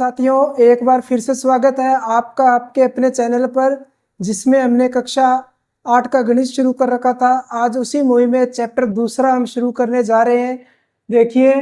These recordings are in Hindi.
साथियों, एक बार फिर से स्वागत है आपका आपके अपने चैनल पर, जिसमें हमने कक्षा 8 का गणित शुरू कर रखा था। आज उसी मुहिम में चैप्टर दूसरा हम शुरू करने जा रहे हैं। देखिए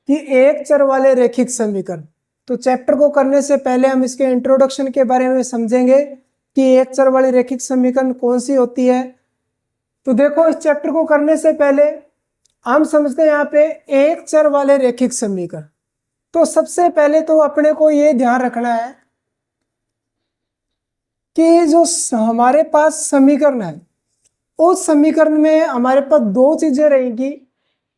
कि एक चर वाले रैखिक समीकरण। तो चैप्टर को करने से पहले हम इसके इंट्रोडक्शन के बारे में समझेंगे कि एक चर वाली रैखिक समीकरण कौन सी होती है। तो देखो, इस चैप्टर को करने से पहले हम समझते हैं यहाँ पे एक चर वाले रैखिक समीकरण। तो सबसे पहले तो अपने को ये ध्यान रखना है कि जो हमारे पास समीकरण है, उस समीकरण में हमारे पास दो चीजें रहेंगी।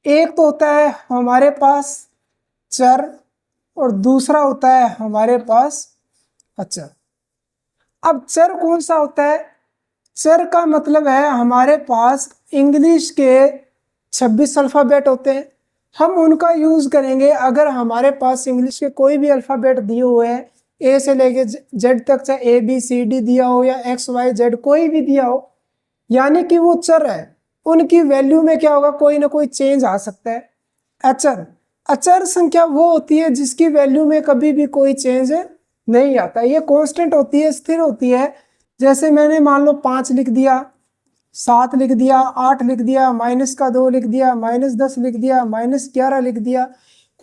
एक तो होता है हमारे पास चर और दूसरा होता है हमारे पास अचर। अब चर कौन सा होता है? चर का मतलब है हमारे पास इंग्लिश के 26 अल्फाबेट होते हैं, हम उनका यूज करेंगे। अगर हमारे पास इंग्लिश के कोई भी अल्फाबेट दिए हुए हैं, ए से लेके जेड तक, चाहे ए बी सी डी दिया हो या एक्स वाई जेड कोई भी दिया हो, यानी कि वो चर है, उनकी वैल्यू में क्या होगा, कोई ना कोई चेंज आ सकता है। अचर, अचर संख्या वो होती है जिसकी वैल्यू में कभी भी कोई चेंज नहीं आता, ये कांस्टेंट होती है, स्थिर होती है। जैसे मैंने मान लो 5 लिख दिया, 7 लिख दिया, 8 लिख दिया, -2 लिख दिया, -10 लिख दिया, -11 लिख दिया,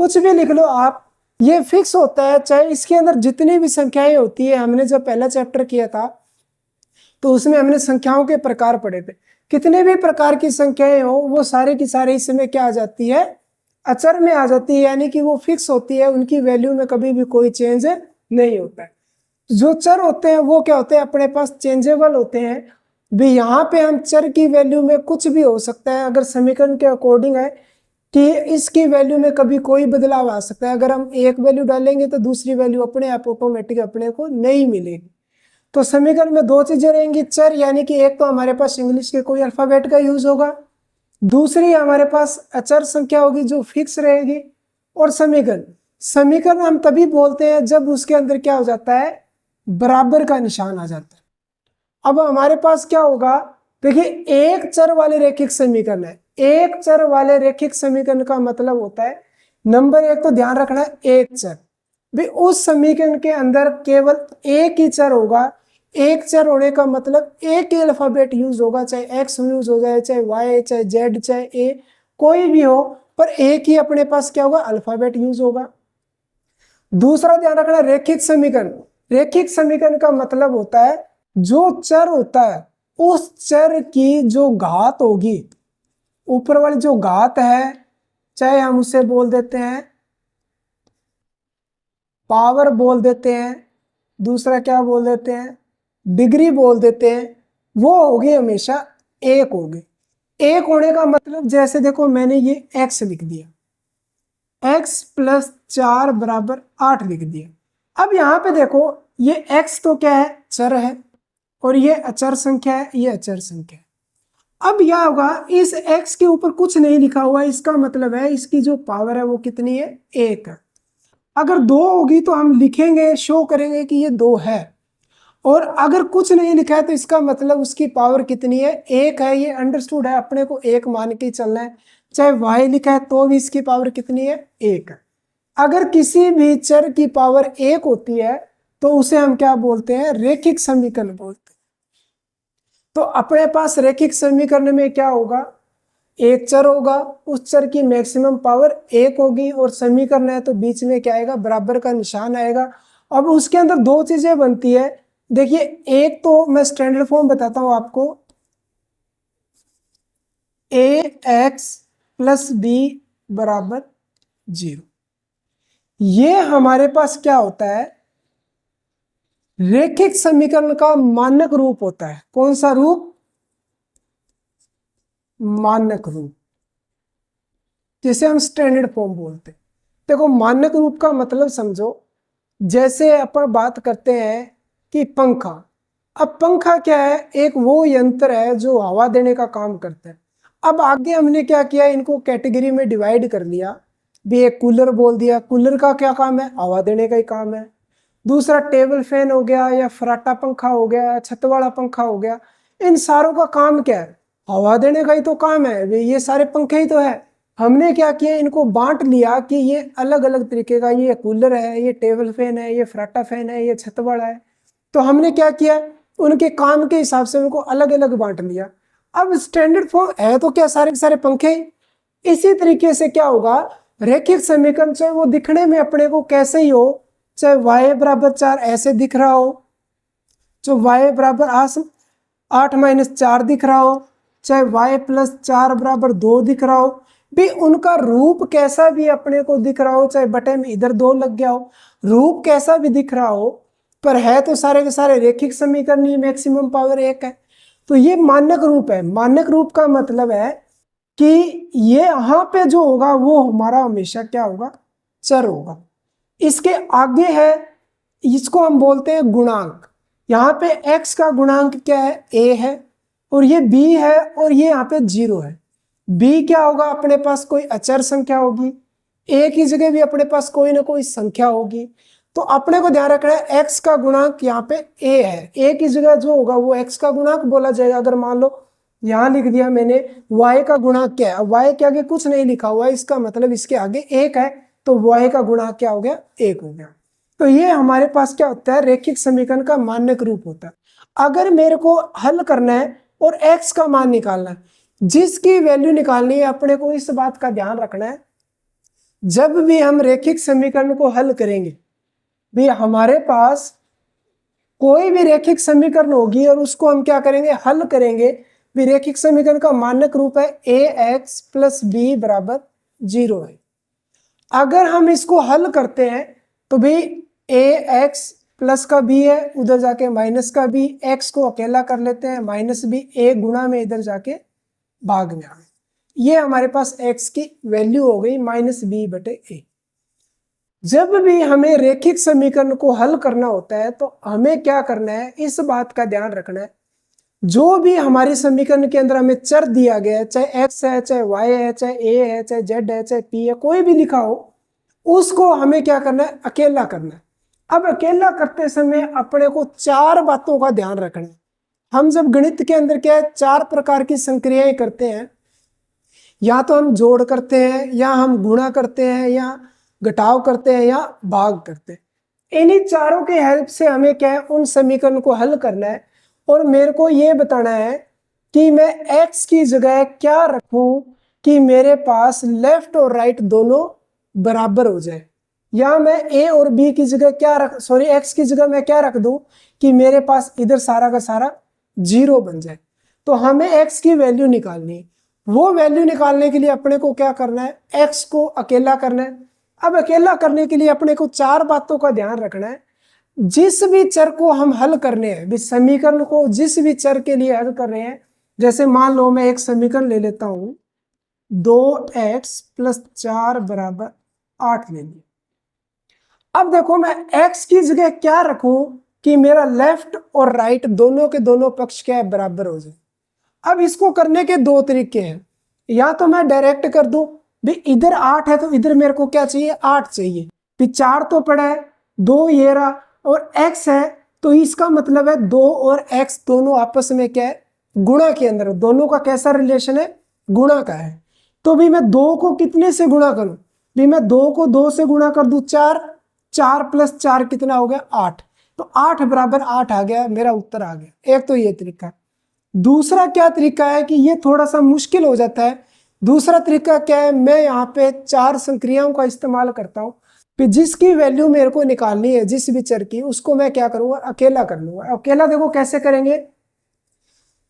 कुछ भी लिख लो आप, ये फिक्स होता है। चाहे इसके अंदर जितनी भी संख्याएं होती है, हमने जब पहला चैप्टर किया था तो उसमें हमने संख्याओं के प्रकार पढ़े थे। कितने भी प्रकार की संख्याएं हो, वो सारे की सारे इसमें क्या आ जाती है, अचर में आ जाती है, यानी कि वो फिक्स होती है, उनकी वैल्यू में कभी भी कोई चेंज नहीं होता है। जो चर होते हैं वो क्या होते हैं, अपने पास चेंजेबल होते हैं भी। यहाँ पे हम चर की वैल्यू में कुछ भी हो सकता है, अगर समीकरण के अकॉर्डिंग है कि इसकी वैल्यू में कभी कोई बदलाव आ सकता है। अगर हम एक वैल्यू डालेंगे तो दूसरी वैल्यू अपने आप ऑटोमेटिक अपने को नहीं मिलेगी। तो समीकरण में दो चीजें रहेंगी, चर यानी कि एक तो हमारे पास इंग्लिश के कोई अल्फाबेट का यूज होगा, दूसरी हमारे पास अचर संख्या होगी जो फिक्स रहेगी। और समीकरण, समीकरण हम तभी बोलते हैं जब उसके अंदर क्या हो जाता है, बराबर का निशान आ जाता है। अब हमारे पास क्या होगा, देखिए एक चर वाले रैखिक समीकरण है। एक चर वाले रैखिक समीकरण का मतलब होता है, नंबर एक तो ध्यान रखना है, एक चर भी उस समीकरण के अंदर केवल एक ही चर होगा। एक चर होने का मतलब एक ही अल्फाबेट यूज होगा, चाहे एक्स यूज हो जाए, चाहे वाई, चाहे जेड, चाहे ए, कोई भी हो, पर एक ही अपने पास क्या होगा, अल्फाबेट यूज होगा। दूसरा ध्यान रखना, रैखिक समीकरण। रैखिक समीकरण का मतलब होता है जो चर होता है उस चर की जो घात होगी, ऊपर वाली जो घात है, चाहे हम उसे बोल देते हैं पावर बोल देते हैं, दूसरा क्या बोल देते हैं, डिग्री बोल देते हैं, वो होगी हमेशा एक होगी। एक होने का मतलब, जैसे देखो मैंने ये x लिख दिया, x + 4 = 8 लिख दिया। अब यहाँ पे देखो, ये x तो क्या है, चर है, और ये अचर संख्या है, ये अचर संख्या है। अब यह होगा, इस x के ऊपर कुछ नहीं लिखा हुआ है, इसका मतलब है इसकी जो पावर है वो कितनी है, 1 है। अगर 2 होगी तो हम लिखेंगे, शो करेंगे कि ये 2 है, और अगर कुछ नहीं लिखा है तो इसका मतलब उसकी पावर कितनी है, 1 है। ये अंडरस्टूड है, अपने को 1 मान के चलना है। चाहे y लिखा है तो भी इसकी पावर कितनी है, 1 है। अगर किसी भी चर की पावर 1 होती है तो उसे हम क्या बोलते हैं, रैखिक समीकरण बोलते हैं। तो अपने पास रैखिक समीकरण में क्या होगा, एक चर होगा, उस चर की मैक्सिमम पावर 1 होगी, और समीकरण है तो बीच में क्या आएगा, बराबर का निशान आएगा। अब उसके अंदर दो चीजें बनती है। देखिए, एक तो मैं स्टैंडर्ड फॉर्म बताता हूं आपको, ax + b = 0। ये हमारे पास क्या होता है, रैखिक समीकरण का मानक रूप होता है। कौन सा रूप, मानक रूप, जिसे हम स्टैंडर्ड फॉर्म बोलते हैं। देखो, मानक रूप का मतलब समझो, जैसे अपन बात करते हैं कि पंखा। अब पंखा क्या है, एक वो यंत्र है जो हवा देने का काम करता है। अब आगे हमने क्या किया, इनको कैटेगरी में डिवाइड कर लिया भी। एक कूलर बोल दिया, कूलर का क्या काम है, हवा देने का ही काम है। दूसरा टेबल फैन हो गया, या फराटा पंखा हो गया, या छत वाला पंखा हो गया, इन सारों का काम क्या है, हवा देने का ही तो काम है। ये सारे पंखे ही तो है। हमने क्या किया, इनको बांट लिया कि ये अलग अलग तरीके का, ये कूलर है, ये टेबल फैन है, ये फ्राटा फैन है, ये छत बड़ा है। तो हमने क्या किया, उनके काम के हिसाब से उनको अलग अलग बांट लिया। अब स्टैंडर्ड फॉर्म है तो क्या सारे के सारे पंखे। इसी तरीके से क्या होगा, रैखिक समीकरण चाहे वो दिखने में अपने को कैसे ही हो, चाहे y बराबर 4 ऐसे दिख रहा हो, जो y बराबर 8-4 दिख रहा हो, चाहे y प्लस 4 बराबर 2 दिख रहा हो, भी उनका रूप कैसा भी अपने को दिख रहा हो, चाहे बटे में इधर 2 लग गया हो, रूप कैसा भी दिख रहा हो, पर है तो सारे के सारे रैखिक समीकरण ही, मैक्सिमम पावर 1 है। तो ये मानक रूप है। मानक रूप का मतलब है कि ये यहाँ पे जो होगा वो हमारा हमेशा क्या होगा, चर होगा। इसके आगे है, इसको हम बोलते हैं गुणांक। यहाँ पे x का गुणांक क्या है, a है, और ये b है, और ये यहाँ पे 0 है। b क्या होगा, अपने पास कोई अचर संख्या होगी, a की जगह भी अपने पास कोई ना कोई संख्या होगी। तो अपने को ध्यान रखना है x का गुणांक यहाँ पे a है, a की जगह जो होगा वो x का गुणांक बोला जाएगा। अगर मान लो यहाँ लिख दिया मैंने y का गुणांक क्या है, अब y के आगे कुछ नहीं लिखा हुआ है, इसका मतलब इसके आगे 1 है, तो y का गुणांक क्या हो गया, 1 हो गया। तो ये हमारे पास क्या होता है, रैखिक समीकरण का मानक रूप होता है। अगर मेरे को हल करना है और x का मान निकालना है, जिसकी वैल्यू निकालनी है, अपने को इस बात का ध्यान रखना है, जब भी हम रैखिक समीकरण को हल करेंगे, भी हमारे पास कोई भी रैखिक समीकरण होगी और उसको हम क्या करेंगे, हल करेंगे। भी रैखिक समीकरण का मानक रूप है ax प्लस b बराबर 0 है। अगर हम इसको हल करते हैं तो भी ax प्लस का b है, उधर जाके माइनस का b, x को अकेला कर लेते हैं, माइनस b, a गुणा में इधर जाके भाग में आ गए। ये हमारे पास x की वैल्यू हो गई माइनस b बटे a। जब भी हमें रैखिक समीकरण को हल करना होता है तो हमें क्या करना है, इस बात का ध्यान रखना है, जो भी हमारे समीकरण के अंदर हमें चर दिया गया है, चाहे x है, चाहे y है, चाहे a है, चाहे z है, चाहे p है, कोई भी लिखा हो, उसको हमें क्या करना है, अकेला करना है। अब अकेला करते समय अपने को 4 बातों का ध्यान रखना है। हम जब गणित के अंदर क्या है, 4 प्रकार की संक्रियाएं करते हैं, या तो हम जोड़ करते हैं, या हम गुणा करते हैं, या घटाव करते हैं, या भाग करते हैं। इन्हीं चारों के हेल्प से हमें क्या है, उन समीकरण को हल करना है। और मेरे को ये बताना है कि मैं x की जगह क्या रखूं कि मेरे पास लेफ्ट और राइट दोनों बराबर हो जाए, या मैं a और b की जगह क्या रख, सॉरी x की जगह मैं क्या रख दूं कि मेरे पास इधर सारा का सारा 0 बन जाए। तो हमें x की वैल्यू निकालनी है। वो वैल्यू निकालने के लिए अपने को क्या करना है, x को अकेला करना है। अब अकेला करने के लिए अपने को 4 बातों का ध्यान रखना है। जिस भी चर को हम हल करने हैं, समीकरण को जिस भी चर के लिए हल कर रहे हैं, जैसे मान लो मैं एक समीकरण ले लेता हूं, 2x प्लस 4 बराबर 8 ले लिया। अब देखो मैं x की जगह क्या रखूं कि मेरा लेफ्ट और राइट दोनों के दोनों पक्ष क्या है, बराबर हो जाए। अब इसको करने के 2 तरीके हैं, या तो मैं डायरेक्ट कर दूं, भी इधर 8 है तो इधर मेरे को क्या चाहिए, 8 चाहिए, भी 4 तो पड़ा है, 2 ये रहा, और x है, तो इसका मतलब है 2 और x दोनों आपस में क्या है, गुणा के अंदर, दोनों का कैसा रिलेशन है, गुणा का है। तो भी मैं 2 को कितने से गुणा करूं, भी मैं 2 को 2 से गुणा कर दूं, 4, 4 प्लस 4 कितना हो गया, 8। तो 8 बराबर 8 आ गया, मेरा उत्तर आ गया। एक तो ये तरीका। दूसरा क्या तरीका है कि ये थोड़ा सा मुश्किल हो जाता है। दूसरा तरीका क्या है, मैं यहाँ पे 4 संक्रियाओं का इस्तेमाल करता हूँ, फिर जिसकी वैल्यू मेरे को निकालनी है, जिस भी चर की, उसको मैं क्या करूंगा, अकेला कर लूंगा। अकेला देखो कैसे करेंगे,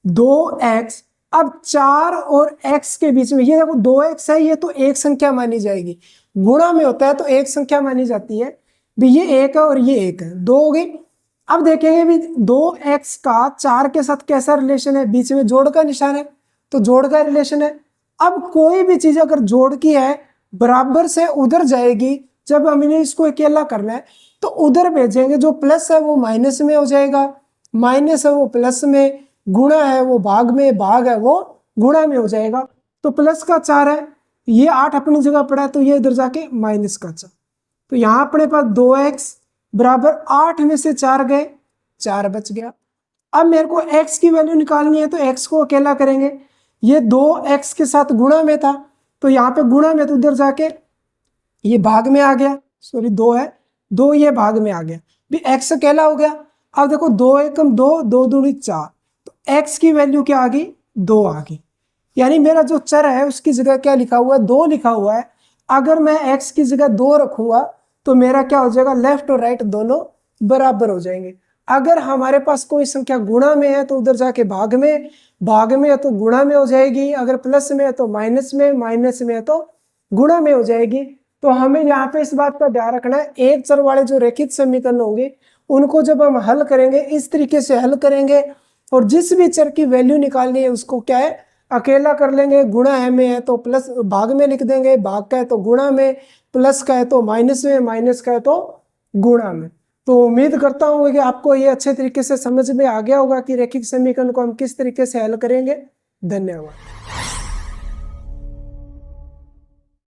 2x, अब 4 और x के बीच में, ये देखो 2x है, ये तो एक संख्या मानी जाएगी, गुणा में होता है तो एक संख्या मानी जाती है, भी ये 1 है और ये 1 है, 2 हो गई। अब देखेंगे भी 2x का 4 के साथ कैसा रिलेशन है, बीच में जोड़ का निशान है, तो जोड़ का रिलेशन है। अब कोई भी चीज अगर जोड़ की है, बराबर से उधर जाएगी, जब हमने इसको अकेला करना है तो उधर भेजेंगे, जो प्लस है वो माइनस में हो जाएगा, माइनस है वो प्लस में, गुणा है वो भाग में, भाग है वो गुणा में हो जाएगा। तो प्लस का 4 है, ये 8 अपनी जगह पड़ा है, तो ये इधर जाके माइनस का 4। तो यहाँ अपने पास 2x बराबर 8 में से 4 गए, 4 बच गया। अब मेरे को x की वैल्यू निकालनी है, तो x को अकेला करेंगे, ये 2x के साथ गुणा में था, तो यहाँ पे गुणा में तो उधर जाके ये भाग में आ गया, सॉरी 2 है, 2 ये भाग में आ गया, भी x अकेला हो गया। अब देखो 2 एकम 2, 2 दूनी 4, तो x की वैल्यू क्या आ गई, 2 आ गई। यानी मेरा जो चर है उसकी जगह क्या लिखा हुआ है, 2 लिखा हुआ है। अगर मैं x की जगह 2 रखूंगा तो मेरा क्या हो जाएगा, लेफ्ट और राइट दोनों बराबर हो जाएंगे। अगर हमारे पास कोई संख्या गुणा में है तो उधर जाके भाग में है तो गुणा में हो जाएगी, अगर प्लस में है तो माइनस में है तो गुणा में हो जाएगी। तो हमें यहाँ पे इस बात का ध्यान रखना है, एक चर वाले जो रेखित समीकरण होंगे उनको जब हम हल करेंगे इस तरीके से हल करेंगे, और जिस भी चर की वैल्यू निकालनी है उसको क्या है, अकेला कर लेंगे। गुणा है में है तो प्लस भाग में लिख देंगे, भाग का है तो गुणा में, प्लस का है तो माइनस में, माइनस का है तो गुणा में। तो उम्मीद करता हूँ कि आपको ये अच्छे तरीके से समझ में आ गया होगा कि रैखिक समीकरण को हम किस तरीके से हल करेंगे। धन्यवाद।